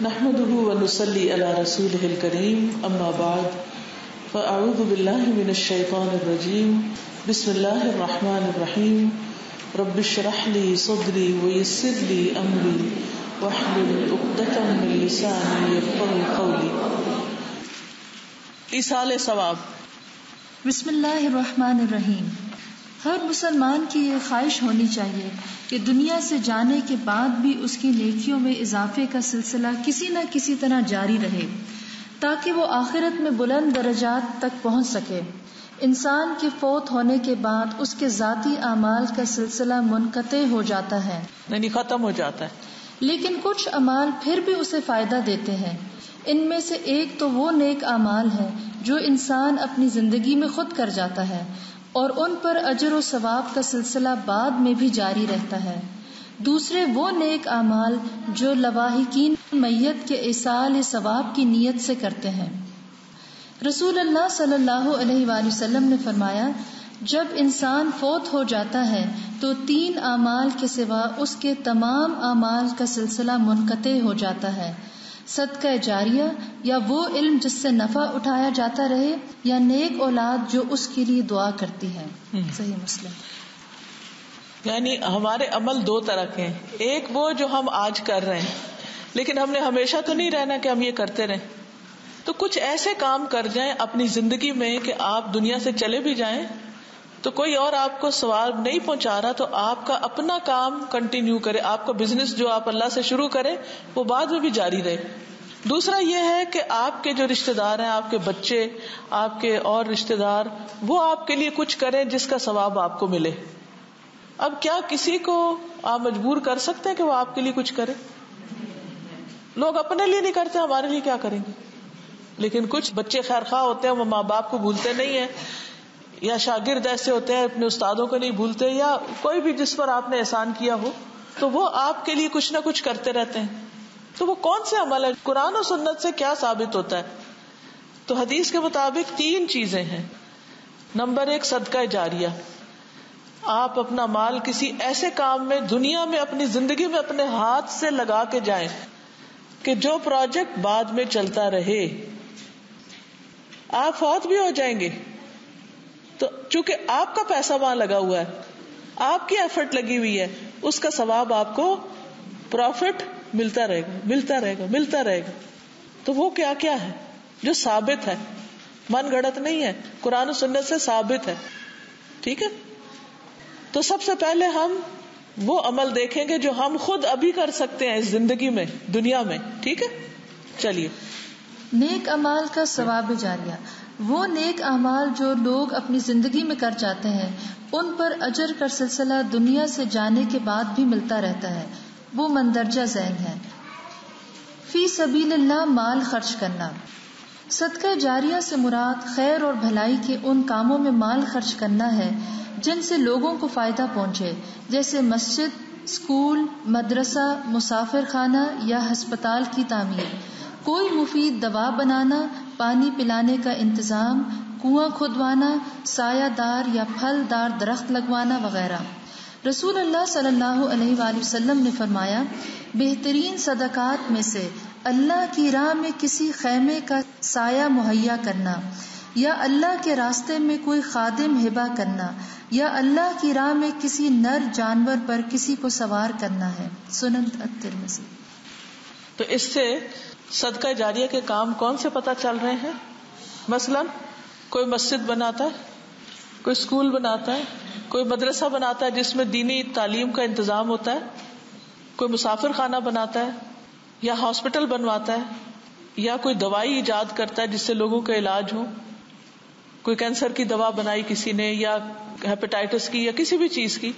نحمده ونصلي على رسوله الكريم اما بعد فاعوذ بالله من الشيطان الرجيم بسم الله الرحمن الرحيم رب اشرح لي صدري ويسر لي امري واحلل عقدة من لساني يفقهوا قولي. ایصال ثواب. بسم اللہ الرحمن الرحیم. ہر مسلمان کی یہ خواہش ہونی چاہیے کہ دنیا سے جانے کے بعد بھی اس کی نیکیوں میں اضافے کا سلسلہ کسی نہ کسی طرح جاری رہے تاکہ وہ آخرت میں بلند درجات تک پہنچ سکے. انسان کے فوت ہونے کے بعد اس کے ذاتی اعمال کا سلسلہ منقطع ہو جاتا ہے، یعنی ختم ہو جاتا ہے، لیکن کچھ اعمال پھر بھی اسے فائدہ دیتے ہیں. ان میں سے ایک تو وہ نیک اعمال ہیں جو انسان اپنی زندگی میں خود کر جاتا ہے اور ان پر اجر و ثواب کا سلسلہ بعد میں بھی جاری رہتا ہے. دوسرے وہ نیک اعمال جو لواحقین میت کے ایصال ثواب کی نیت سے کرتے ہیں. رسول اللہ صلی اللہ علیہ وآلہ وسلم نے فرمایا، جب انسان فوت ہو جاتا ہے تو 3 اعمال کے سوا اس کے تمام اعمال کا سلسلہ منقطع ہو جاتا ہے: صدقہ جاریہ یا وہ علم جس سے نفع اٹھایا جاتا رہے، یا نیک اولاد جو اس کے لیے دعا کرتی ہے. صحیح مسلم. یعنی ہمارے عمل 2 طرح کے ہیں. ایک وہ جو ہم آج کر رہے ہیں، لیکن ہم نے ہمیشہ تو نہیں رہنا کہ ہم یہ کرتے رہیں. تو کچھ ایسے کام کر جائیں اپنی زندگی میں کہ آپ دنیا سے چلے بھی جائیں تو کوئی اور آپ کو ثواب نہیں پہنچا رہا، تو آپ کا اپنا کام کنٹینیو کرے. آپ کا بزنس جو آپ اللہ سے شروع کرے وہ بعد میں بھی جاری رہے. دوسرا یہ ہے کہ آپ کے جو رشتہ دار ہیں، آپ کے بچے، آپ کے اور رشتہ دار، وہ آپ کے لیے کچھ کریں جس کا ثواب آپ کو ملے. اب کیا کسی کو آپ مجبور کر سکتے ہیں کہ وہ آپ کے لیے کچھ کرے؟ لوگ اپنے لیے نہیں کرتے، ہمارے لیے کیا کریں گے؟ لیکن کچھ بچے خیر خواہ ہوتے ہیں، وہ ماں باپ کو بھولتے نہیں ہیں، یا شاگرد ایسے ہوتے ہیں اپنے استادوں کو نہیں بھولتے، یا کوئی بھی جس پر آپ نے احسان کیا ہو تو وہ آپ کے لیے کچھ نہ کچھ کرتے رہتے ہیں. تو وہ کون سے عمل ہے؟ قرآن و سنت سے کیا ثابت ہوتا ہے؟ تو حدیث کے مطابق 3 چیزیں ہیں. نمبر 1 صدقہ جاریہ. آپ اپنا مال کسی ایسے کام میں دنیا میں اپنی زندگی میں اپنے ہاتھ سے لگا کے جائیں کہ جو پروجیکٹ بعد میں چلتا رہے. آپ فوت بھی ہو جائیں گے تو چونکہ آپ کا پیسہ وہاں لگا ہوا ہے، آپ کی ایفرٹ لگی ہوئی ہے، اس کا ثواب آپ کو پروفٹ ملتا رہے گا، ملتا رہے گا، ملتا رہے گا. تو وہ کیا کیا ہے جو ثابت ہے، من گھڑت نہیں ہے، قرآن و سنت سے ثابت ہے. ٹھیک ہے. تو سب سے پہلے ہم وہ عمل دیکھیں گے جو ہم خود ابھی کر سکتے ہیں اس زندگی میں، دنیا میں. ٹھیک ہے. چلیے. نیک اعمال کا ثواب جاریہ وہ نیک اعمال جو لوگ اپنی زندگی میں کر جاتے ہیں، ان پر اجر کا سلسلہ دنیا سے جانے کے بعد بھی ملتا رہتا ہے. وہ مندرجہ ذیل ہے. فی سبیل اللہ مال خرچ کرنا. صدقہ جاریہ سے مراد خیر اور بھلائی کے ان کاموں میں مال خرچ کرنا ہے جن سے لوگوں کو فائدہ پہنچے، جیسے مسجد، اسکول، مدرسہ، مسافر خانہ یا ہسپتال کی تعمیر، کوئی مفید دوا بنانا، پانی پلانے کا انتظام، کنواں کھودوانا، سایہ دار یا پھل دار درخت لگوانا وغیرہ. رسول اللہ صلی اللہ علیہ وآلہ وسلم نے فرمایا، بہترین صدقات میں سے اللہ کی راہ میں کسی خیمے کا سایہ مہیا کرنا، یا اللہ کے راستے میں کوئی خادم ہبہ کرنا، یا اللہ کی راہ میں کسی نر جانور پر کسی کو سوار کرنا ہے. سنن الترمذی. تو اس سے صدقہ جاریہ کے کام کون سے پتہ چل رہے ہیں؟ مثلا کوئی مسجد بناتا ہے، کوئی اسکول بناتا ہے، کوئی مدرسہ بناتا ہے جس میں دینی تعلیم کا انتظام ہوتا ہے، کوئی مسافر خانہ بناتا ہے، یا ہاسپٹل بنواتا ہے، یا کوئی دوائی ایجاد کرتا ہے جس سے لوگوں کا علاج ہو. کوئی کینسر کی دوا بنائی کسی نے، یا ہیپیٹائٹس کی، یا کسی بھی چیز کی،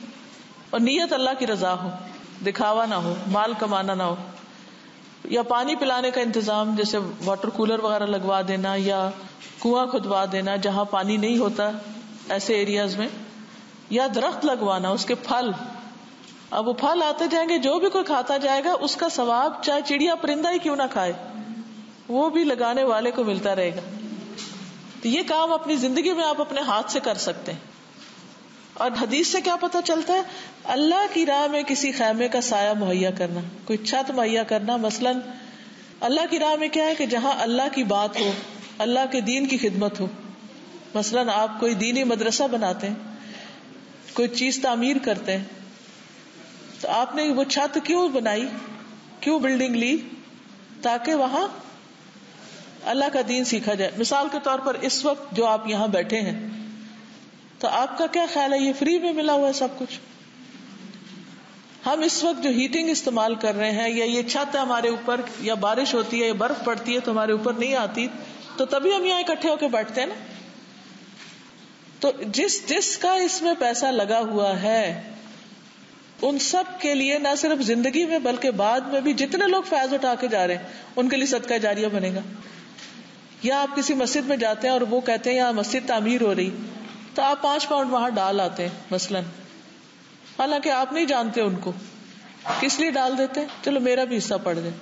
اور نیت اللہ کی رضا ہو، دکھاوا نہ ہو، مال کمانا نہ ہو. یا پانی پلانے کا انتظام، جیسے واٹر کولر وغیرہ لگوا دینا، یا کنواں کھدوا دینا جہاں پانی نہیں ہوتا ایسے ایریاز میں، یا درخت لگوانا، اس کے پھل. اب وہ پھل آتے جائیں گے، جو بھی کوئی کھاتا جائے گا اس کا ثواب چاہے چڑیا پرندہ ہی کیوں نہ کھائے، وہ بھی لگانے والے کو ملتا رہے گا. تو یہ کام اپنی زندگی میں آپ اپنے ہاتھ سے کر سکتے ہیں. اور حدیث سے کیا پتہ چلتا ہے؟ اللہ کی راہ میں کسی خیمے کا سایہ مہیا کرنا، کوئی چھت مہیا کرنا. مثلاً اللہ کی راہ میں کیا ہے کہ جہاں اللہ کی بات ہو, اللہ کے دین کی خدمت ہو. مثلاً آپ کوئی دینی مدرسہ بناتے ہیں, کوئی چیز تعمیر کرتے ہیں, تو آپ نے وہ چھت کیوں بنائی, کیوں بلڈنگ لی؟ تاکہ وہاں اللہ کا دین سیکھا جائے. مثال کے طور پر اس وقت جو آپ یہاں بیٹھے ہیں, تو آپ کا کیا خیال ہے, یہ فری میں ملا ہوا ہے سب کچھ؟ ہم اس وقت جو ہیٹنگ استعمال کر رہے ہیں, یا یہ چھت ہے ہمارے اوپر, یا بارش ہوتی ہے یا برف پڑتی ہے تو ہمارے اوپر نہیں آتی, تو تبھی ہم یہاں اکٹھے ہو کے بیٹھتے ہیں نا. تو جس کا اس میں پیسہ لگا ہوا ہے, ان سب کے لیے نہ صرف زندگی میں بلکہ بعد میں بھی جتنے لوگ فیض اٹھا کے جا رہے ہیں ان کے لیے صدقہ جاریہ بنے گا. یا آپ کسی مسجد میں جاتے ہیں اور وہ کہتے ہیں یہاں مسجد تعمیر ہو رہی, تو آپ 5 پاؤنڈ وہاں ڈال آتے ہیں مثلاً, حالانکہ آپ نہیں جانتے ان کو, کس لیے ڈال دیتے ہیں, چلو میرا بھی حصہ پڑ جائے.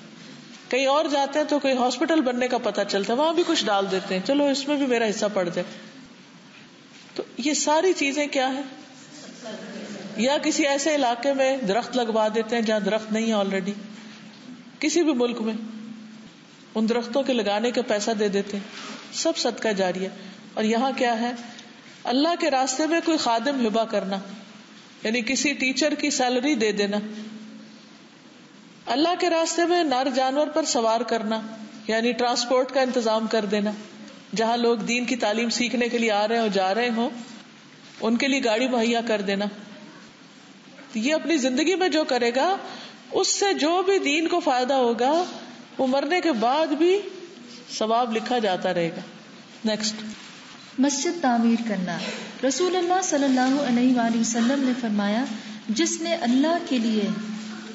کہیں اور جاتے ہیں تو کوئی ہاسپٹل بننے کا پتہ چلتا ہے, وہاں بھی کچھ ڈال دیتے ہیں, چلو اس میں بھی میرا حصہ پڑ جائے. تو یہ ساری چیزیں کیا ہے؟ یا کسی ایسے علاقے میں درخت لگوا دیتے ہیں جہاں درخت نہیں ہے آلریڈی, کسی بھی ملک میں ان درختوں کے لگانے کا پیسہ دے دیتے ہیں, سب صدقہ جاریہ. اور یہاں کیا ہے, اللہ کے راستے میں کوئی خادم ہبہ کرنا, یعنی کسی ٹیچر کی سیلری دے دینا. اللہ کے راستے میں نر جانور پر سوار کرنا, یعنی ٹرانسپورٹ کا انتظام کر دینا. جہاں لوگ دین کی تعلیم سیکھنے کے لیے آ رہے ہوں, جا رہے ہوں, ان کے لیے گاڑی مہیا کر دینا. یہ اپنی زندگی میں جو کرے گا اس سے جو بھی دین کو فائدہ ہوگا وہ مرنے کے بعد بھی ثواب لکھا جاتا رہے گا. نیکسٹ, مسجد تعمیر کرنا. رسول اللہ صلی اللہ علیہ وآلہ وسلم نے فرمایا, جس نے اللہ کے لیے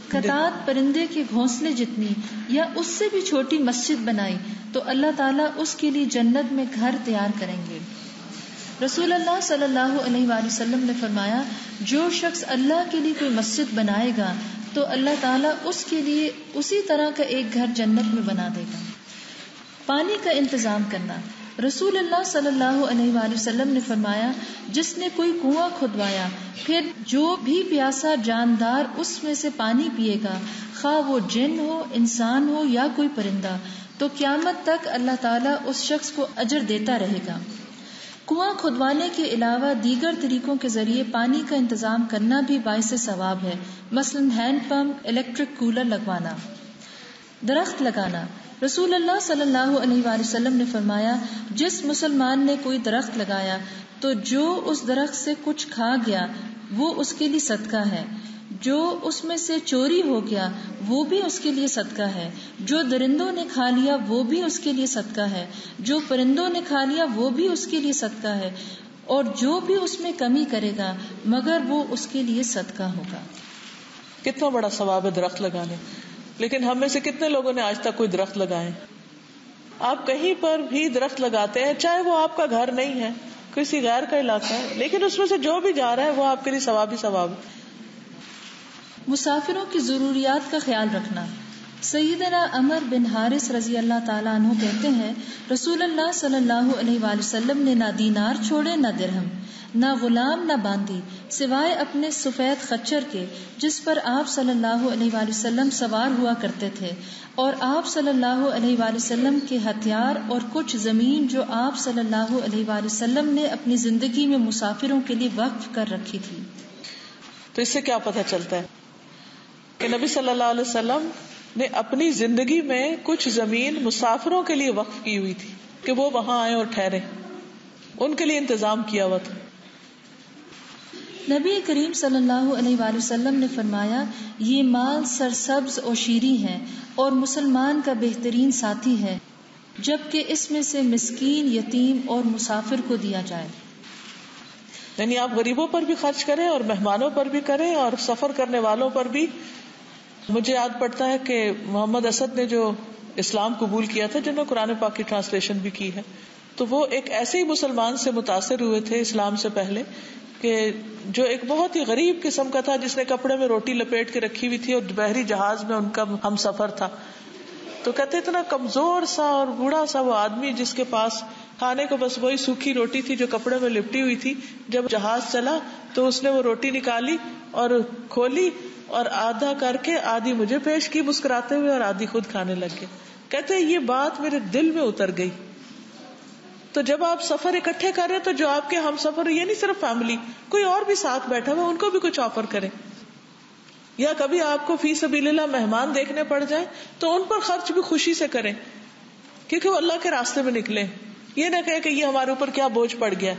قطعات پرندے کے گھونسلے جتنی یا اس سے بھی چھوٹی مسجد بنائی تو اللہ تعالیٰ اس کے لیے جنت میں گھر تیار کریں گے. رسول اللہ صلی اللہ علیہ وآلہ وسلم نے فرمایا, جو شخص اللہ کے لیے کوئی مسجد بنائے گا تو اللہ تعالیٰ اس کے لیے اسی طرح کا ایک گھر جنت میں بنا دے گا. پانی کا انتظام کرنا. رسول اللہ صلی اللہ علیہ وآلہ وسلم نے فرمایا, جس نے کوئی کنواں کھدوایا پھر جو بھی پیاسا جاندار اس میں سے پانی پیے گا, خواہ وہ جن ہو, انسان ہو یا کوئی پرندہ, تو قیامت تک اللہ تعالیٰ اس شخص کو اجر دیتا رہے گا. کنواں کھدوانے کے علاوہ دیگر طریقوں کے ذریعے پانی کا انتظام کرنا بھی باعث ثواب ہے, مثلاً ہینڈ پمپ, الیکٹرک کولر لگوانا. درخت لگانا. رسول اللہ صلی اللہ علیہ وآلہ وسلم نے فرمایا, جس مسلمان نے کوئی درخت لگایا تو جو اس درخت سے کچھ کھا گیا وہ اس کے لیے صدقہ ہے, جو اس میں سے چوری ہو گیا وہ بھی اس کے لیے صدقہ ہے, جو درندوں نے کھا لیا وہ بھی اس کے لیے صدقہ ہے, جو پرندوں نے کھا لیا وہ بھی اس کے لیے صدقہ ہے, اور جو بھی اس میں کمی کرے گا مگر وہ اس کے لیے صدقہ ہوگا. کتنا بڑا ثواب ہے درخت لگانے. لیکن ہم میں سے کتنے لوگوں نے آج تک کوئی درخت لگائے؟ آپ کہیں پر بھی درخت لگاتے ہیں, چاہے وہ آپ کا گھر نہیں ہے, کسی غیر کا علاقہ ہے, لیکن اس میں سے جو بھی جا رہا ہے وہ آپ کے لیے ثواب ہی ثواب ہے. مسافروں کی ضروریات کا خیال رکھنا. سیدنا عمر بن حارث رضی اللہ تعالیٰ عنہ کہتے ہیں, رسول اللہ صلی اللہ علیہ وآلہ وسلم نے نہ دینار چھوڑے نہ درہم, نہ غلام نہ باندی, سوائے اپنے سفید خچر کے جس پر آپ صلی اللہ علیہ وآلہ وسلم سوار ہوا کرتے تھے, اور آپ صلی اللہ علیہ وآلہ وسلم کے ہتھیار اور کچھ زمین جو آپ صلی اللہ علیہ وآلہ وسلم نے اپنی زندگی میں مسافروں کے لیے وقف کر رکھی تھی. تو اس سے کیا پتہ چلتا ہے کہ نبی صلی اللہ علیہ وسلم نے اپنی زندگی میں کچھ زمین مسافروں کے لیے وقف کی ہوئی تھی کہ وہ وہاں آئے اور ٹھہرے, ان کے لیے انتظام کیا ہوا تھا. نبی کریم صلی اللہ علیہ وآلہ وسلم نے فرمایا, یہ مال سرسبز اور شیریں ہے اور مسلمان کا بہترین ساتھی ہے, جبکہ اس میں سے مسکین, یتیم اور مسافر کو دیا جائے. یعنی آپ غریبوں پر بھی خرچ کریں اور مہمانوں پر بھی کریں اور سفر کرنے والوں پر بھی. مجھے یاد پڑتا ہے کہ محمد اسد نے جو اسلام قبول کیا تھا, جنہوں نے قرآن پاک کی ٹرانسلیشن بھی کی ہے, تو وہ ایک ایسے ہی مسلمان سے متاثر ہوئے تھے اسلام سے پہلے, کہ جو ایک بہت ہی غریب قسم کا تھا, جس نے کپڑے میں روٹی لپیٹ کے رکھی ہوئی تھی اور بحری جہاز میں ان کا ہم سفر تھا. تو کہتے اتنا کمزور سا اور بوڑھا سا وہ آدمی جس کے پاس کھانے کو بس وہی سوکھی روٹی تھی جو کپڑے میں لپٹی ہوئی تھی. جب جہاز چلا تو اس نے وہ روٹی نکالی اور کھولی اور آدھا کر کے آدھی مجھے پیش کی مسکراتے ہوئے اور آدھی خود کھانے لگ گئے. کہتے ہیں یہ بات میرے دل میں اتر گئی. تو جب آپ سفر اکٹھے کر رہے تو جو آپ کے ہم سفر، یہ نہیں صرف فیملی، کوئی اور بھی ساتھ بیٹھا ہوا، ان کو بھی کچھ آفر کریں. یا کبھی آپ کو فی سبیل اللہ مہمان دیکھنے پڑ جائے تو ان پر خرچ بھی خوشی سے کریں، کیونکہ وہ اللہ کے راستے میں نکلے. یہ نہ کہے کہ یہ ہمارے اوپر کیا بوجھ پڑ گیا.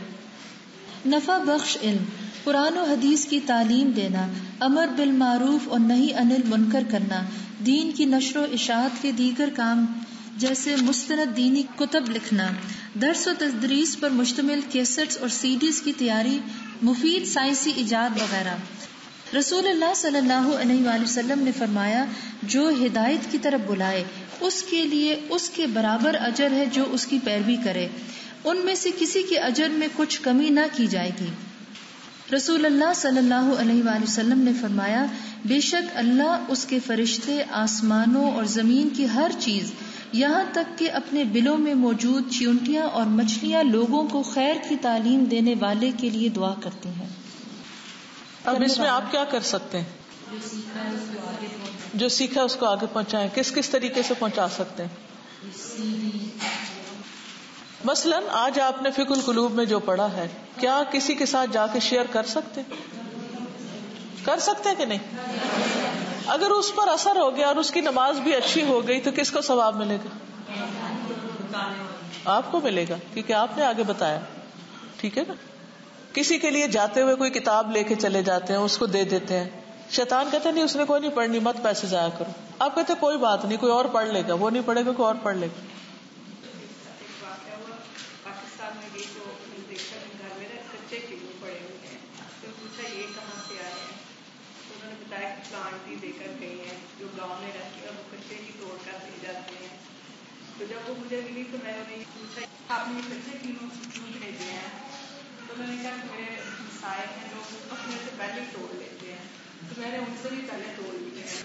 نفع بخش علم، قرآن و حدیث کی تعلیم دینا، امر بالمعروف اور نہی عن المنکر کرنا، دین کی نشر و اشاعت کے دیگر کام جیسے مستند دینی کتب لکھنا، درس و تدریس پر مشتمل کیسٹس اور سیڈیز کی تیاری، مفید سائنسی ایجاد وغیرہ. رسول اللہ صلی اللہ علیہ وآلہ وسلم نے فرمایا، جو ہدایت کی طرف بلائے اس کے لیے اس کے برابر اجر ہے جو اس کی پیروی کرے، ان میں سے کسی کے اجر میں کچھ کمی نہ کی جائے گی. رسول اللہ صلی اللہ علیہ وآلہ وسلم نے فرمایا، بے شک اللہ، اس کے فرشتے، آسمانوں اور زمین کی ہر چیز، یہاں تک کہ اپنے بلوں میں موجود چیونٹیاں اور مچھلیاں، لوگوں کو خیر کی تعلیم دینے والے کے لیے دعا کرتے ہیں. اب اس میں آپ کیا کر سکتے ہیں؟ جو سیکھا اس کو آگے پہنچائیں. کس طریقے سے پہنچا سکتے ہیں؟ مثلاً آج آپ نے فقہ القلوب میں جو پڑھا ہے، کیا کسی کے ساتھ جا کے شیئر کر سکتے کہ نہیں؟ اگر اس پر اثر ہو گیا اور اس کی نماز بھی اچھی ہو گئی تو کس کو ثواب ملے گا؟ آپ کو ملے گا، کیونکہ آپ نے آگے بتایا. ٹھیک ہے نا؟ کسی کے لیے جاتے ہوئے کوئی کتاب لے کے چلے جاتے ہیں، اس کو دے دیتے ہیں. شیطان کہتے نہیں، اس نے کوئی نہیں پڑھنی، مت پیسے ضائع کرو. آپ کہتے کوئی بات نہیں، کوئی اور پڑھ لے گا. وہ نہیں پڑھے گا، کوئی اور پڑھ لے گا. پاکستان میں یہ جو دیکھا گھر میں کچے کلو پڑے ہوئے ہیں، تو پوچھا یہ کہاں سے آئے ہیں، تو انہوں نے بتایا کہ پلانٹ ہی دے کر گئی ہیں جو گاؤں میں رہتی ہے، وہ کچے ہی توڑ کر دے جاتے ہیں. تو جب وہ مجھے ملی تو میں نے پوچھا آپ نے یہ کچے کلو کیوں بھیجے ہیں؟ تو انہوں نے کہا کہ میرے مسائل ہیں جو اپنے سے پہلے ہی توڑ لیتے ہیں، تو میں نے ان سے بھی پہلے توڑ لیے ہیں.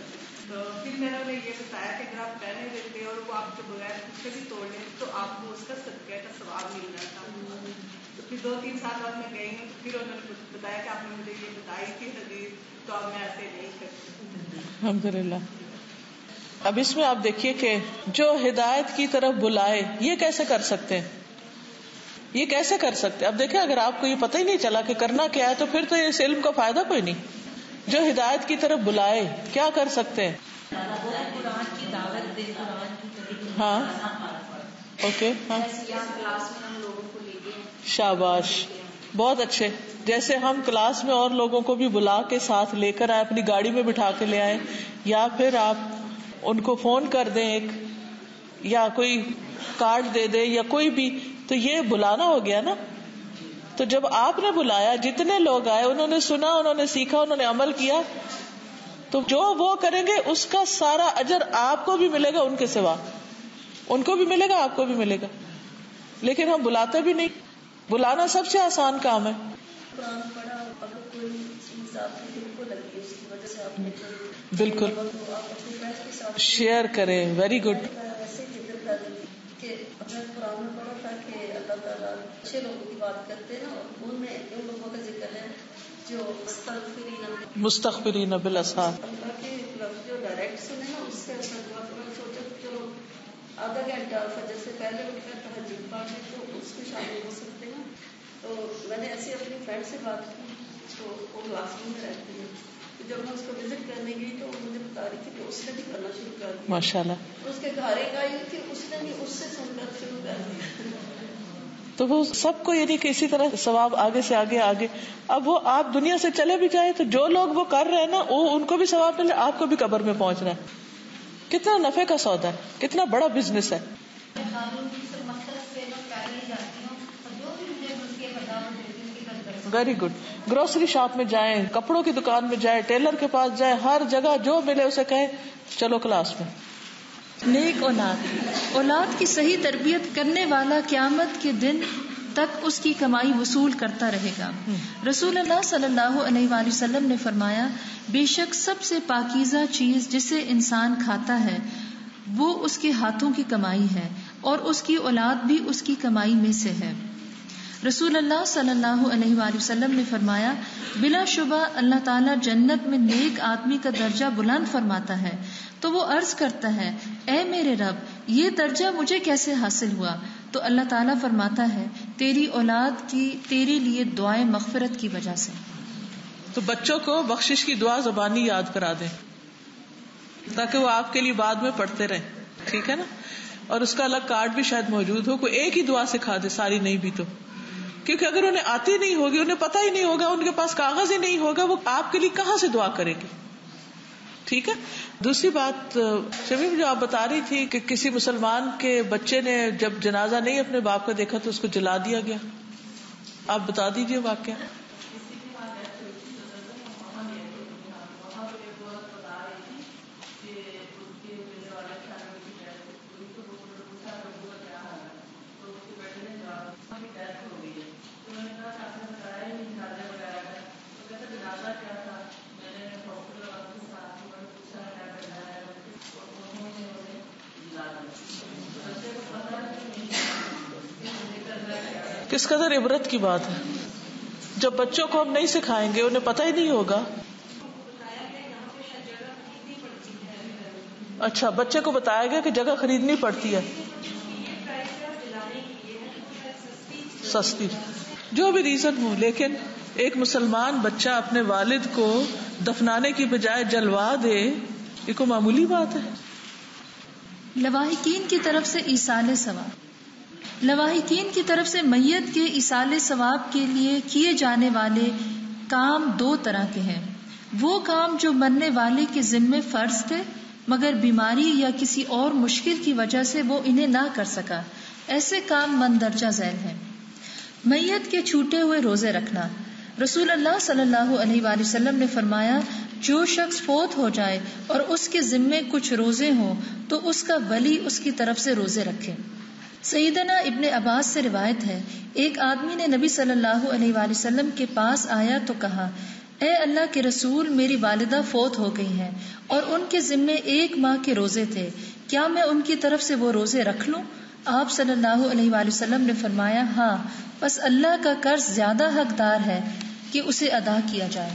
تو پھر میں نے انہیں یہ بتایا کہ اگر آپ پہلے دیتے اور وہ آپ کے بغیر کچھ سے بھی توڑ لیں تو آپ کو اس کا صدقہ کا ثواب مل جاتا. تو پھر 2-3 سال بعد میں گئی ہوں، پھر انہوں نے بتایا کہ آپ نے مجھے یہ بتائی تھی حدیث، تو اب میں ایسے نہیں کرتی. الحمدللہ. اب اس میں آپ دیکھیے کہ جو ہدایت کی طرف بلائے، یہ کیسے کر سکتے ہیں؟ یہ کیسے کر سکتے؟ اب دیکھیں، اگر آپ کو یہ پتہ ہی نہیں چلا کہ کرنا کیا ہے تو پھر تو اس علم کا فائدہ کوئی نہیں. جو ہدایت کی طرف بلائے، کیا کر سکتے ہیں؟ قرآن کی دعوت دے، قرآن کی. ہاں، اوکے، ہاں، کلاس میں ہم لوگوں کو لے گئے. شاباش، بہت اچھے. جیسے ہم کلاس میں اور لوگوں کو بھی بلا کے ساتھ لے کر آئے، اپنی گاڑی میں بٹھا کے لے آئے، یا پھر آپ ان کو فون کر دیں ایک، یا کوئی کارڈ دے دیں، یا کوئی بھی، تو یہ بلانا ہو گیا نا. تو جب آپ نے بلایا، جتنے لوگ آئے انہوں نے سنا، انہوں نے سیکھا، انہوں نے عمل کیا، تو جو وہ کریں گے اس کا سارا اجر آپ کو بھی ملے گا، ان کے سوا ان کو بھی ملے گا، آپ کو بھی ملے گا. لیکن ہم بلاتے بھی نہیں. بلانا سب سے آسان کام ہے. قرآن پڑھا، اگر کوئی چیز آپ کے دل کو لگی اس کی وجہ سے آپ نے بالکل تو آپ اپنے فرینڈ کے ساتھ شیئر کریں. Very good. ایسے ذکر کر کہ اپنے قرآن میں پڑھا تھا کہ اللہ تعالیٰ اچھے لوگوں کی بات کرتے ہیں نا، ان میں ان لوگوں کا ذکر ہے جو مستغفرین بالاسحار. اللہ کے لفظ جو ڈائریکٹ سنے نا، اس سے اثر ہوا. تو میں سوچا کہ چلو آدھا گھنٹہ فجر سے پہلے اٹھ کر تہجد پڑھ لیں تو اس میں شامل ہو سکتے ہیں. تو میں نے ایسی اپنی فرینڈ سے بات کی، تو وہ کلاس روم میں رہتی ہے. تو جب میں اس کو وزٹ کرنے گئی تو وہ مجھے بتا رہی تھی کہ اس نے بھی کرنا شروع کر دیا. ماشاء اللہ. اس کے گھر ایک آئی تھی، اس نے بھی اس سے سن کر شروع کر دیا. تو وہ سب کو یعنی کہ اسی طرح ثواب آگے سے آگے آگے. اب وہ آپ دنیا سے چلے بھی جائیں تو جو لوگ وہ کر رہے ہیں نا، وہ ان کو بھی ثواب ملے، آپ کو بھی قبر میں پہنچنا ہے. کتنا نفع کا سودا ہے، کتنا بڑا بزنس ہے. Very good. گروسری شاپ میں جائیں، کپڑوں کی دکان میں جائیں، ٹیلر کے پاس جائیں، ہر جگہ جو ملے اسے کہیں چلو کلاس میں. نیک اولاد کی صحیح تربیت کرنے والا قیامت کے دن تک اس کی کمائی وصول کرتا رہے گا. رسول اللہ صلی اللہ علیہ وآلہ وسلم نے فرمایا، بے شک سب سے پاکیزہ چیز جسے انسان کھاتا ہے وہ اس کے ہاتھوں کی کمائی ہے، اور اس کی اولاد بھی اس کی کمائی میں سے ہے. رسول اللہ صلی اللہ علیہ وآلہ وسلم نے فرمایا، بلا شبہ اللہ تعالیٰ جنت میں نیک آدمی کا درجہ بلند فرماتا ہے. تو وہ عرض کرتا ہے، اے میرے رب، یہ درجہ مجھے کیسے حاصل ہوا؟ تو اللہ تعالیٰ فرماتا ہے تیری اولاد کی تیرے لیے دعائیں مغفرت کی وجہ سے. تو بچوں کو بخشش کی دعا زبانی یاد کرا دیں تاکہ وہ آپ کے لیے بعد میں پڑھتے رہیں. ٹھیک ہے نا؟ اور اس کا الگ کارڈ بھی شاید موجود ہو, کوئی ایک ہی دعا سکھا دے, ساری نہیں بھی تو, کیونکہ اگر انہیں آتی نہیں ہوگی, انہیں پتہ ہی نہیں ہوگا, ان کے پاس کاغذ ہی نہیں ہوگا, وہ آپ کے لیے کہاں سے دعا کرے گی. ٹھیک ہے. دوسری بات شمیم جو آپ بتا رہی تھی کہ کسی مسلمان کے بچے نے جب جنازہ نہیں اپنے باپ کا دیکھا تو اس کو جلا دیا گیا, آپ بتا دیجیے واقعہ. کس قدر عبرت کی بات ہے. جب بچوں کو ہم نہیں سکھائیں گے, انہیں پتہ ہی نہیں ہوگا. اچھا, بچے کو بتایا گیا کہ جگہ خریدنی پڑتی ہے, سستی, جو بھی ریزن ہو, لیکن ایک مسلمان بچہ اپنے والد کو دفنانے کی بجائے جلوا دے, یہ کوئی معمولی بات ہے؟ لواحقین کی طرف سے ایصال ثواب. لواحقین کی طرف سے میت کے ایصال ثواب کے لیے کیے جانے والے کام دو طرح کے ہیں. وہ کام جو مرنے والے کے ذمے فرض تھے مگر بیماری یا کسی اور مشکل کی وجہ سے وہ انہیں نہ کر سکا, ایسے کام مندرجہ ذیل ہیں. میت کے چھوٹے ہوئے روزے رکھنا. رسول اللہ صلی اللہ علیہ وآلہ وسلم نے فرمایا جو شخص فوت ہو جائے اور اس کے ذمے کچھ روزے ہوں تو اس کا ولی اس کی طرف سے روزے رکھے. سیدنا ابن عباس سے روایت ہے ایک آدمی نے نبی صلی اللہ علیہ وآلہ وسلم کے پاس آیا تو کہا اے اللہ کے رسول, میری والدہ فوت ہو گئی ہیں اور ان کے ذمے 1 ماہ کے روزے تھے, کیا میں ان کی طرف سے وہ روزے رکھ لوں؟ آپ صلی اللہ علیہ وآلہ وسلم نے فرمایا ہاں, بس اللہ کا قرض زیادہ حقدار ہے کہ اسے ادا کیا جائے.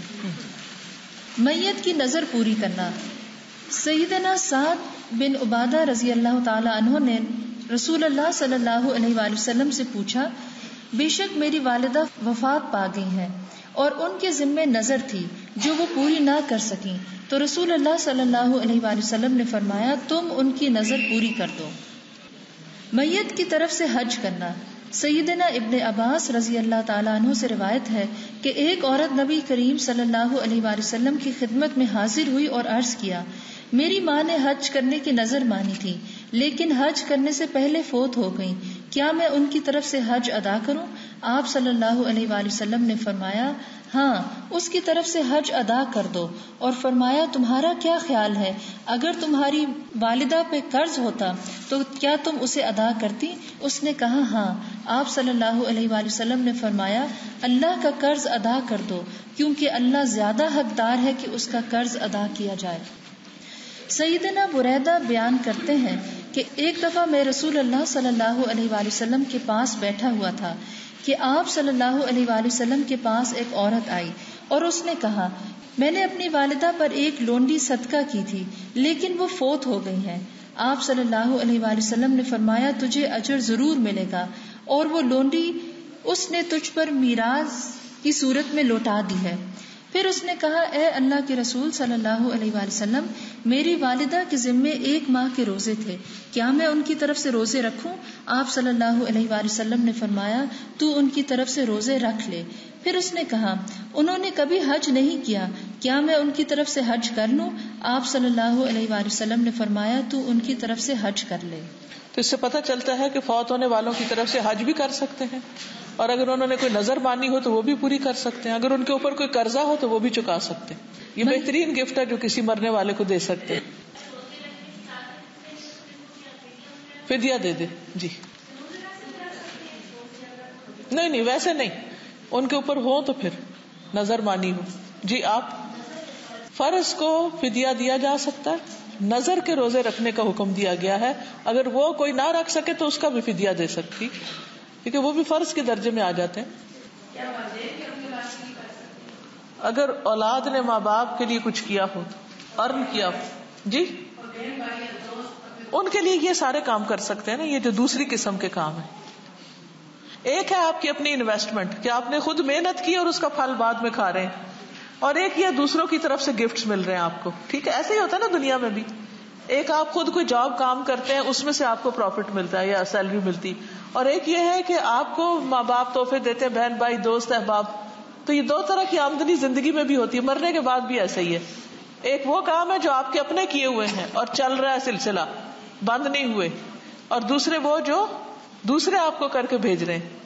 میت کی نظر پوری کرنا. سیدنا سعد بن عبادہ رضی اللہ تعالی عنہ نے رسول اللہ صلی اللہ علیہ وآلہ وسلم سے پوچھا بے شک میری والدہ وفات پا گئی ہیں اور ان کے ذمے نظر تھی جو وہ پوری نہ کر سکیں, تو رسول اللہ صلی اللہ علیہ وآلہ وسلم نے فرمایا تم ان کی نظر پوری کر دو. میت کی طرف سے حج کرنا. سیدنا ابن عباس رضی اللہ تعالیٰ عنہ سے روایت ہے کہ ایک عورت نبی کریم صلی اللہ علیہ وآلہ وسلم کی خدمت میں حاضر ہوئی اور عرض کیا میری ماں نے حج کرنے کی نظر مانی تھی لیکن حج کرنے سے پہلے فوت ہو گئی, کیا میں ان کی طرف سے حج ادا کروں؟ آپ صلی اللہ علیہ وآلہ وسلم نے فرمایا ہاں, اس کی طرف سے حج ادا کر دو, اور فرمایا تمہارا کیا خیال ہے اگر تمہاری والدہ پہ قرض ہوتا تو کیا تم اسے ادا کرتی؟ اس نے کہا ہاں. آپ صلی اللہ علیہ وآلہ وسلم نے فرمایا اللہ کا قرض ادا کر دو کیونکہ اللہ زیادہ حقدار ہے کہ اس کا قرض ادا کیا جائے. سیدنا بریدہ بیان کرتے ہیں کہ ایک دفعہ میں رسول اللہ صلی اللہ علیہ وآلہ وسلم کے پاس بیٹھا ہوا تھا کہ آپ صلی اللہ علیہ وآلہ وسلم کے پاس ایک عورت آئی اور اس نے کہا میں نے اپنی والدہ پر ایک لونڈی صدقہ کی تھی لیکن وہ فوت ہو گئی ہیں. آپ صلی اللہ علیہ وآلہ وسلم نے فرمایا تجھے اجر ضرور ملے گا, اور وہ لونڈی اس نے تجھ پر میراث کی صورت میں لوٹا دی ہے. پھر اس نے کہا اے اللہ کے رسول صلی اللہ علیہ وآلہ وسلم, میری والدہ کے ذمے 1 ماہ کے روزے تھے, کیا میں ان کی طرف سے روزے رکھوں؟ آپ صلی اللہ علیہ وآلہ وسلم نے فرمایا تو ان کی طرف سے روزے رکھ لے. پھر اس نے کہا انہوں نے کبھی حج نہیں کیا, کیا میں ان کی طرف سے حج کر لوں؟ آپ صلی اللہ علیہ وآلہ وسلم نے فرمایا تو ان کی طرف سے حج کر لے. تو اس سے پتہ چلتا ہے کہ فوت ہونے والوں کی طرف سے حج بھی کر سکتے ہیں, اور اگر انہوں نے کوئی نظر مانی ہو تو وہ بھی پوری کر سکتے ہیں, اگر ان کے اوپر کوئی قرضہ ہو تو وہ بھی چکا سکتے ہیں. یہ بہترین گفٹ ہے جو کسی مرنے والے کو دے سکتے ہیں. فدیہ دے دے. جی نہیں ویسے نہیں, ان کے اوپر ہو تو پھر نظر مانی ہو. جی آپ فرض کو فدیہ دیا جا سکتا ہے, نظر کے روزے رکھنے کا حکم دیا گیا ہے. اگر وہ کوئی نہ رکھ سکے تو اس کا بھی فدیہ دے سکتی, کیونکہ وہ بھی فرض کے درجے میں آ جاتے ہیں. اگر اولاد نے ماں باپ کے لیے کچھ کیا ہو, ارن کیا ہو. جی ان کے لیے یہ سارے کام کر سکتے ہیں نا, یہ جو دوسری قسم کے کام ہے. ایک ہے آپ کی اپنی انویسٹمنٹ کہ آپ نے خود محنت کی اور اس کا پھل بعد میں کھا رہے ہیں, اور ایک یہ دوسروں کی طرف سے گفٹس مل رہے ہیں آپ کو. ٹھیک ہے, ایسے ہی ہوتا ہے نا دنیا میں بھی. ایک آپ خود کوئی جاب کام کرتے ہیں, اس میں سے آپ کو پروفٹ ملتا ہے یا سیلری ملتی, اور ایک یہ ہے کہ آپ کو ماں باپ تحفے دیتے ہیں, بہن بھائی دوست احباب. تو یہ دو طرح کی آمدنی زندگی میں بھی ہوتی ہے, مرنے کے بعد بھی ایسا ہی ہے. ایک وہ کام ہے جو آپ کے اپنے کیے ہوئے ہیں اور چل رہا ہے سلسلہ, بند نہیں ہوئے, اور دوسرے وہ جو دوسرے آپ کو کر کے بھیج رہے ہیں.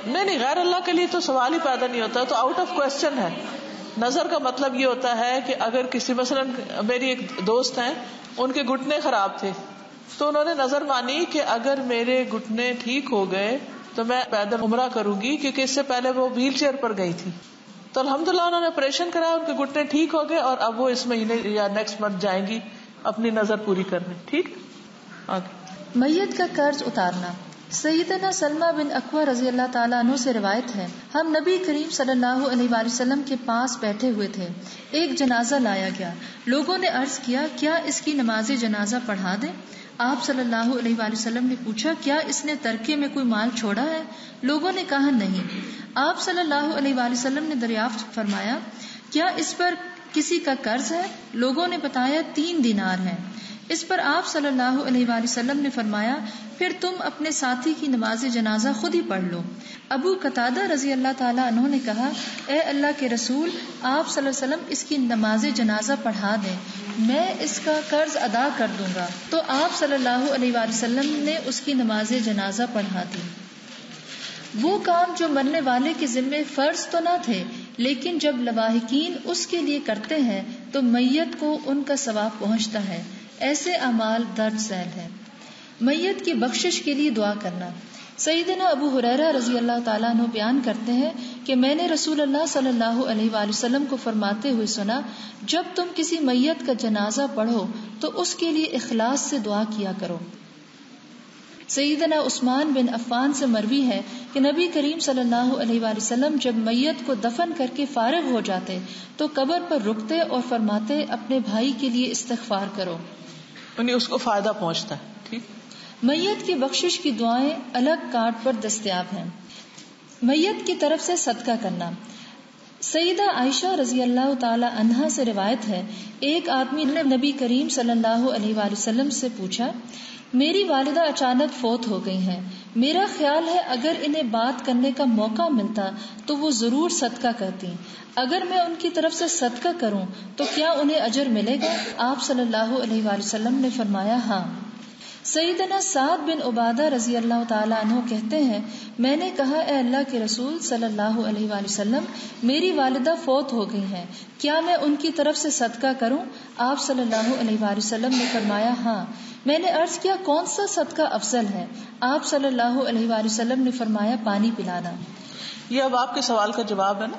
نہیں, غیر اللہ کے لیے تو سوال ہی پیدا نہیں ہوتا, تو آؤٹ آف کوشچن ہے. نظر کا مطلب یہ ہوتا ہے کہ اگر کسی, مثلا میری ایک دوست ہیں, ان کے گھٹنے خراب تھے, تو انہوں نے نظر مانی کہ اگر میرے گھٹنے ٹھیک ہو گئے تو میں پیدل عمرہ کروں گی, کیونکہ اس سے پہلے وہ ویل چیئر پر گئی تھی. تو الحمدللہ انہوں نے آپریشن کرایا, ان کے گھٹنے ٹھیک ہو گئے, اور اب وہ اس مہینے یا نیکسٹ منتھ جائیں گی اپنی نظر پوری کرنے. ٹھیک. میت کا قرض اتارنا. سیدنا سلمہ بن اکوع رضی اللہ تعالیٰ عنہ سے روایت ہے, ہم نبی کریم صلی اللہ علیہ وآلہ وسلم کے پاس بیٹھے ہوئے تھے, ایک جنازہ لایا گیا. لوگوں نے عرض کیا, کیا اس کی نماز جنازہ پڑھا دیں؟ آپ صلی اللہ علیہ وآلہ وسلم نے پوچھا, کیا اس نے ترکے میں کوئی مال چھوڑا ہے؟ لوگوں نے کہا نہیں. آپ صلی اللہ علیہ وآلہ وسلم نے دریافت فرمایا, کیا اس پر کسی کا قرض ہے؟ لوگوں نے بتایا 3 دینار ہے. اس پر آپ صلی اللہ علیہ وآلہ وسلم نے فرمایا, پھر تم اپنے ساتھی کی نماز جنازہ خود ہی پڑھ لو. ابو قتادہ رضی اللہ تعالیٰ عنہ نے کہا, اے اللہ کے رسول, آپ صلی اللہ علیہ وسلم اس کی نماز جنازہ پڑھا دیں, میں اس کا قرض ادا کر دوں گا. تو آپ صلی اللہ علیہ وآلہ وسلم نے اس کی نماز جنازہ پڑھا دی. وہ کام جو مرنے والے کے ذمے فرض تو نہ تھے, لیکن جب لواحقین اس کے لیے کرتے ہیں تو میت کو ان کا ثواب پہنچتا ہے. ایسے اعمال درج ذیل ہے. میت کی بخشش کے لیے دعا کرنا. سیدنا ابو ہریرہ رضی اللہ تعالیٰ عنہ بیان کرتے ہیں کہ میں نے رسول اللہ صلی اللہ علیہ وآلہ وسلم کو فرماتے ہوئے سنا, جب تم کسی میت کا جنازہ پڑھو تو اس کے لیے اخلاص سے دعا کیا کرو. سیدنا عثمان بن عفان سے مروی ہے کہ نبی کریم صلی اللہ علیہ وآلہ وسلم جب میت کو دفن کر کے فارغ ہو جاتے تو قبر پر رکتے اور فرماتے, اپنے بھائی کے لیے استغفار کرو, انہیں اس کو فائدہ پہنچتا ہے. ٹھیک. میت کی بخشش کی دعائیں الگ کارڈ پر دستیاب ہیں. میت کی طرف سے صدقہ کرنا. سیدہ عائشہ رضی اللہ تعالی عنہا سے روایت ہے, ایک آدمی نے نبی کریم صلی اللہ علیہ وآلہ وسلم سے پوچھا, میری والدہ اچانک فوت ہو گئی ہیں, میرا خیال ہے اگر انہیں بات کرنے کا موقع ملتا تو وہ ضرور صدقہ کرتی, اگر میں ان کی طرف سے صدقہ کروں تو کیا انہیں اجر ملے گا؟ آپ صلی اللہ علیہ وآلہ وسلم نے فرمایا, ہاں. سیدنا سعد بن عبادہ رضی اللہ تعالیٰ عنہ کہتے ہیں, میں نے کہا, اے اللہ کے رسول صلی اللہ علیہ وآلہ وسلم, میری والدہ فوت ہو گئی ہیں, کیا میں ان کی طرف سے صدقہ کروں؟ آپ صلی اللہ علیہ وآلہ وسلم نے فرمایا, ہاں. میں نے عرض کیا, کون سا صدقہ افضل ہے؟ آپ صلی اللہ علیہ وآلہ وسلم نے فرمایا, پانی پلانا. یہ اب آپ کے سوال کا جواب ہے نا,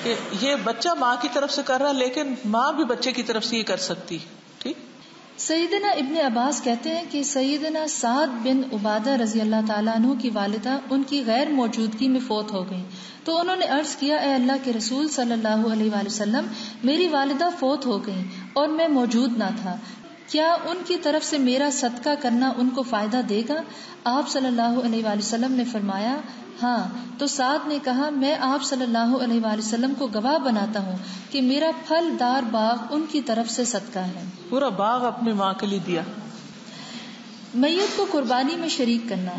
کہ یہ بچہ ماں کی طرف سے کر رہا, لیکن ماں بھی بچے کی طرف سے یہ کر سکتی. ٹھیک. سیدنا ابن عباس کہتے ہیں کہ سیدنا سعد بن عبادہ رضی اللہ تعالیٰ عنہ کی والدہ ان کی غیر موجودگی میں فوت ہو گئی, تو انہوں نے عرض کیا, اے اللہ کے رسول صلی اللہ علیہ وآلہ وسلم, میری والدہ فوت ہو گئی اور میں موجود نہ تھا, کیا ان کی طرف سے میرا صدقہ کرنا ان کو فائدہ دے گا؟ آپ صلی اللہ علیہ وآلہ وسلم نے فرمایا, ہاں. تو سعد نے کہا, میں آپ صلی اللہ علیہ وآلہ وسلم کو گواہ بناتا ہوں کہ میرا پھل دار باغ ان کی طرف سے صدقہ ہے. پورا باغ اپنی ماں کے لیے دیا. میت کو قربانی میں شریک کرنا.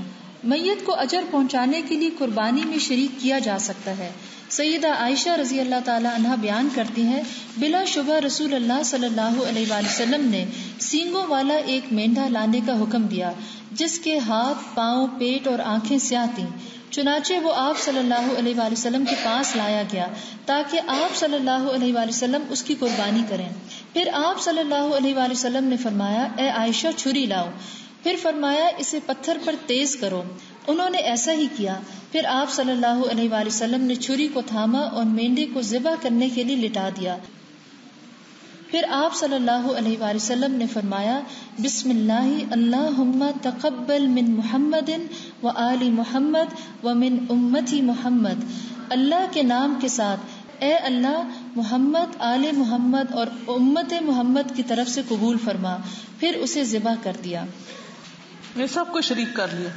میت کو اجر پہنچانے کے لیے قربانی میں شریک کیا جا سکتا ہے. سیدہ عائشہ رضی اللہ تعالی عنہا بیان کرتی ہیں, بلا شبہ رسول اللہ صلی اللہ علیہ وآلہ وسلم نے سینگوں والا ایک مینڈھا لانے کا حکم دیا جس کے ہاتھ, پاؤں, پیٹ اور آنکھیں سیاہ تھیں. چنانچہ وہ آپ صلی اللہ علیہ وآلہ وسلم کے پاس لایا گیا تاکہ آپ صلی اللہ علیہ وآلہ وسلم اس کی قربانی کریں. پھر آپ صلی اللہ علیہ وآلہ وسلم نے فرمایا, اے عائشہ چھری لاؤ. پھر فرمایا, اسے پتھر پر تیز کرو. انہوں نے ایسا ہی کیا. پھر آپ صلی اللہ علیہ وآلہ وسلم نے چھری کو تھاما اور مینڈے کو ذبح کرنے کے لیے لٹا دیا. پھر آپ صلی اللہ علیہ وآلہ وسلم نے فرمایا, بسم اللہ اللہم تقبل من محمد و آل محمد و من امتی محمد. اللہ کے نام کے ساتھ اے اللہ محمد، آل محمد اور امت محمد کی طرف سے قبول فرما، پھر اسے ذبح کر دیا. یہ سب کو شریک کر لیا.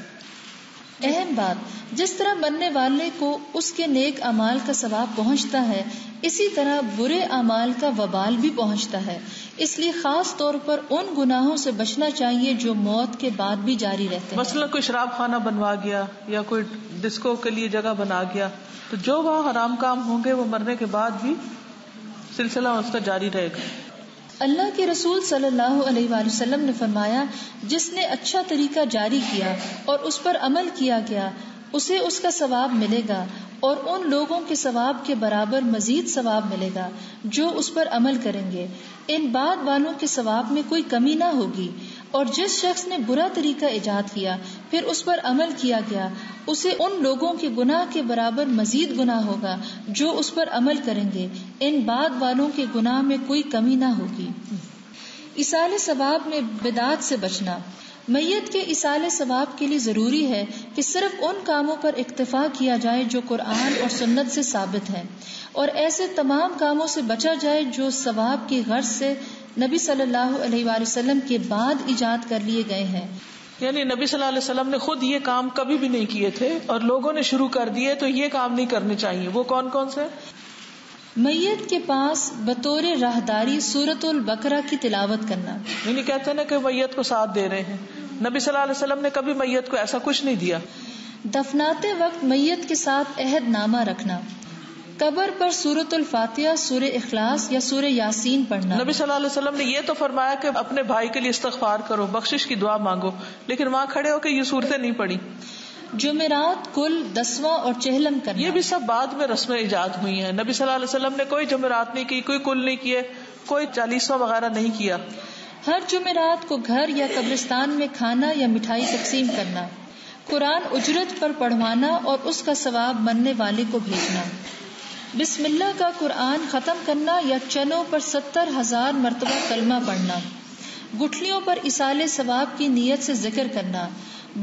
اہم بات، جس طرح مرنے والے کو اس کے نیک اعمال کا ثواب پہنچتا ہے، اسی طرح برے اعمال کا وبال بھی پہنچتا ہے. اس لیے خاص طور پر ان گناہوں سے بچنا چاہیے جو موت کے بعد بھی جاری رہتے ہیں. مثلا کوئی شراب خانہ بنوا گیا یا کوئی ڈسکو کے لیے جگہ بنا گیا، تو جو وہاں حرام کام ہوں گے وہ مرنے کے بعد بھی سلسلہ اس کا جاری رہے گا. اللہ کے رسول صلی اللہ علیہ وآلہ وسلم نے فرمایا، جس نے اچھا طریقہ جاری کیا اور اس پر عمل کیا گیا اسے اس کا ثواب ملے گا، اور ان لوگوں کے ثواب کے برابر مزید ثواب ملے گا جو اس پر عمل کریں گے. ان بعد والوں کے ثواب میں کوئی کمی نہ ہوگی. اور جس شخص نے برا طریقہ ایجاد کیا پھر اس پر عمل کیا گیا، اسے ان لوگوں کے گناہ کے برابر مزید گناہ ہوگا جو اس پر عمل کریں گے. ان بعد والوں کے گناہ میں کوئی کمی نہ ہوگی. ایصال ثواب میں بدعات سے بچنا. میت کے ایصال ثواب کے لیے ضروری ہے کہ صرف ان کاموں پر اکتفا کیا جائے جو قرآن اور سنت سے ثابت ہیں، اور ایسے تمام کاموں سے بچا جائے جو ثواب کی غرض سے نبی صلی اللہ علیہ وآلہ وسلم کے بعد ایجاد کر لیے گئے ہیں. یعنی نبی صلی اللہ علیہ وسلم نے خود یہ کام کبھی بھی نہیں کیے تھے اور لوگوں نے شروع کر دیے، تو یہ کام نہیں کرنے چاہیے. وہ کون کون سے؟ میت کے پاس بطور راہداری سورۃ البقرہ کی تلاوت کرنا. یعنی کہتے ہیں نا کہ میت کو ساتھ دے رہے ہیں. نبی صلی اللہ علیہ وسلم نے کبھی میت کو ایسا کچھ نہیں دیا. دفناتے وقت میت کے ساتھ عہد نامہ رکھنا. قبر پر سورۃ الفاتحہ، سورہ اخلاص یا سورہ یاسین پڑھنا. نبی صلی اللہ علیہ وسلم نے یہ تو فرمایا کہ اپنے بھائی کے لیے استغفار کرو، بخشش کی دعا مانگو، لیکن وہاں کھڑے ہو کے یہ صورتیں نہیں پڑھی. جمعرات، کل، دسواں اور چہلم کرنا. یہ بھی سب بعد میں رسمیں ایجاد ہوئی ہیں. نبی صلی اللہ علیہ وسلم نے کوئی جمعرات نہیں کی، کوئی کل نہیں کیے، کوئی 40واں وغیرہ نہیں کیا. ہر جمعرات کو گھر یا قبرستان میں کھانا یا مٹھائی تقسیم کرنا. قرآن اجرت پر پڑھوانا اور اس کا ثواب مرنے والے کو بھیجنا. بسم اللہ کا قرآن ختم کرنا یا چنوں پر 70,000 مرتبہ کلمہ پڑھنا. گٹھلیوں پر ایصال ثواب کی نیت سے ذکر کرنا.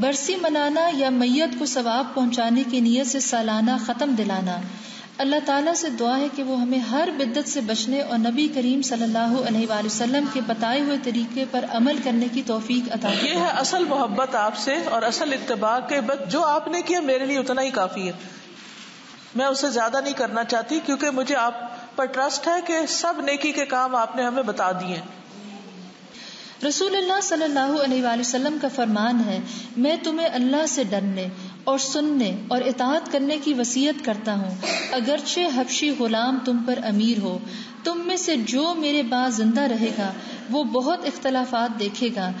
برسی منانا یا میت کو ثواب پہنچانے کی نیت سے سالانہ ختم دلانا. اللہ تعالیٰ سے دعا ہے کہ وہ ہمیں ہر بدعت سے بچنے اور نبی کریم صلی اللہ علیہ وآلہ وسلم کے بتائے ہوئے طریقے پر عمل کرنے کی توفیق عطا کرے. یہ ہے اصل محبت آپ سے اور اصل اتباع کے بس جو آپ نے کیا میرے لیے اتنا ہی کافی ہے. میں اسے زیادہ نہیں کرنا چاہتی، کیونکہ مجھے آپ پر ٹرسٹ ہے کہ سب نیکی کے کام آپ نے ہمیں بتا دیے. رسول اللہ صلی اللہ علیہ وآلہ وسلم کا فرمان ہے، میں تمہیں اللہ سے ڈرنے اور سننے اور اطاعت کرنے کی وصیت کرتا ہوں، اگرچہ حبشی غلام تم پر امیر ہو. تم میں سے جو میرے بعد زندہ رہے گا وہ بہت اختلافات دیکھے گا،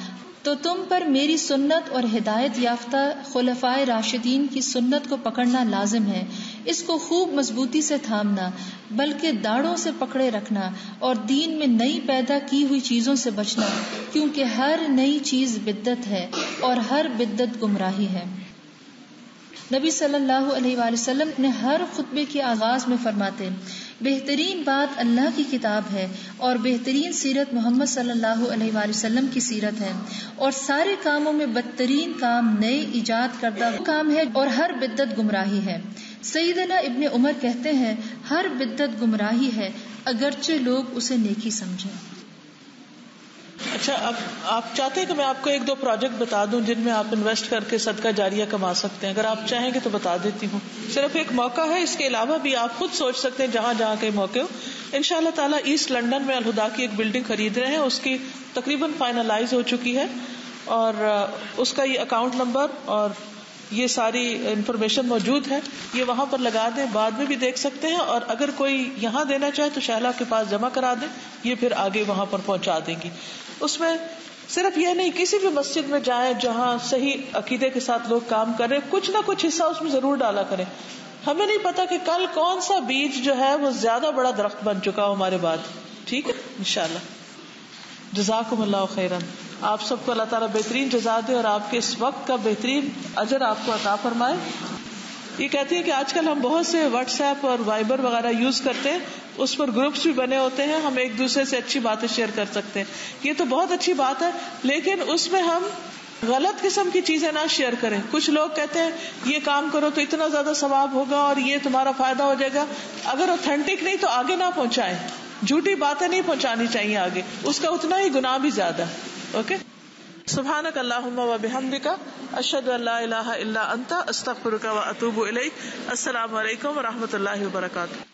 تو تم پر میری سنت اور ہدایت یافتہ خلفائے راشدین کی سنت کو پکڑنا لازم ہے. اس کو خوب مضبوطی سے تھامنا، بلکہ داڑوں سے پکڑے رکھنا، اور دین میں نئی پیدا کی ہوئی چیزوں سے بچنا، کیونکہ ہر نئی چیز بدعت ہے اور ہر بدعت گمراہی ہے. نبی صلی اللہ علیہ وآلہ وسلم نے ہر خطبے کے آغاز میں فرماتے، بہترین بات اللہ کی کتاب ہے اور بہترین سیرت محمد صلی اللہ علیہ وآلہ وسلم کی سیرت ہے، اور سارے کاموں میں بدترین کام نئے ایجاد کردہ کام ہے اور ہر بدعت گمراہی ہے. سیدنا ابن عمر کہتے ہیں، ہر بدعت گمراہی ہے اگرچہ لوگ اسے نیکی سمجھیں. اچھا، اب آپ چاہتے ہیں کہ میں آپ کو 1-2 پروجیکٹ بتا دوں جن میں آپ انویسٹ کر کے صدقہ جاریہ کما سکتے ہیں؟ اگر آپ چاہیں گے تو بتا دیتی ہوں. صرف ایک موقع ہے، اس کے علاوہ بھی آپ خود سوچ سکتے ہیں جہاں جہاں کے موقع ہو. انشاءاللہ تعالیٰ ایسٹ لنڈن میں الہدا کی ایک بلڈنگ خرید رہے ہیں، اس کی تقریباً فائنلائز ہو چکی ہے، اور اس کا یہ اکاؤنٹ نمبر اور یہ ساری انفارمیشن موجود ہے. یہ وہاں پر لگا دیں، بعد میں بھی دیکھ سکتے ہیں، اور اگر کوئی یہاں دینا چاہے تو شہلا کے پاس جمع کرا دیں، یہ پھر آگے وہاں پر پہنچا دیں گی. اس میں صرف یہ نہیں، کسی بھی مسجد میں جائیں جہاں صحیح عقیدے کے ساتھ لوگ کام کر رہے ہیں، کچھ نہ کچھ حصہ اس میں ضرور ڈالا کریں. ہمیں نہیں پتا کہ کل کون سا بیج جو ہے وہ زیادہ بڑا درخت بن چکا ہو ہمارے بعد. ٹھیک ہے انشاءاللہ. جزاکم اللہ خیرا. آپ سب کو اللہ تعالیٰ بہترین جزا دے اور آپ کے اس وقت کا بہترین اجر آپ کو عطا فرمائے. یہ کہتی ہے کہ آج کل ہم بہت سے واٹس ایپ اور وائبر وغیرہ یوز کرتے ہیں، اس پر گروپس بھی بنے ہوتے ہیں، ہم ایک دوسرے سے اچھی باتیں شیئر کر سکتے ہیں. یہ تو بہت اچھی بات ہے، لیکن اس میں ہم غلط قسم کی چیزیں نہ شیئر کریں. کچھ لوگ کہتے ہیں یہ کام کرو تو اتنا زیادہ ثواب ہوگا اور یہ تمہارا فائدہ ہو جائے گا. اگر اوتھینٹک نہیں تو آگے نہ پہنچائیں. جھوٹی باتیں نہیں پہنچانی چاہیے آگے, اس کا اتنا ہی گناہ بھی زیادہ. اوکے, سبحانک اللہم و بحمدک, اشہد ان لا الہ الا انت, استغفرک و اتوب الیک. السلام علیکم و رحمۃ اللہ وبرکاتہ.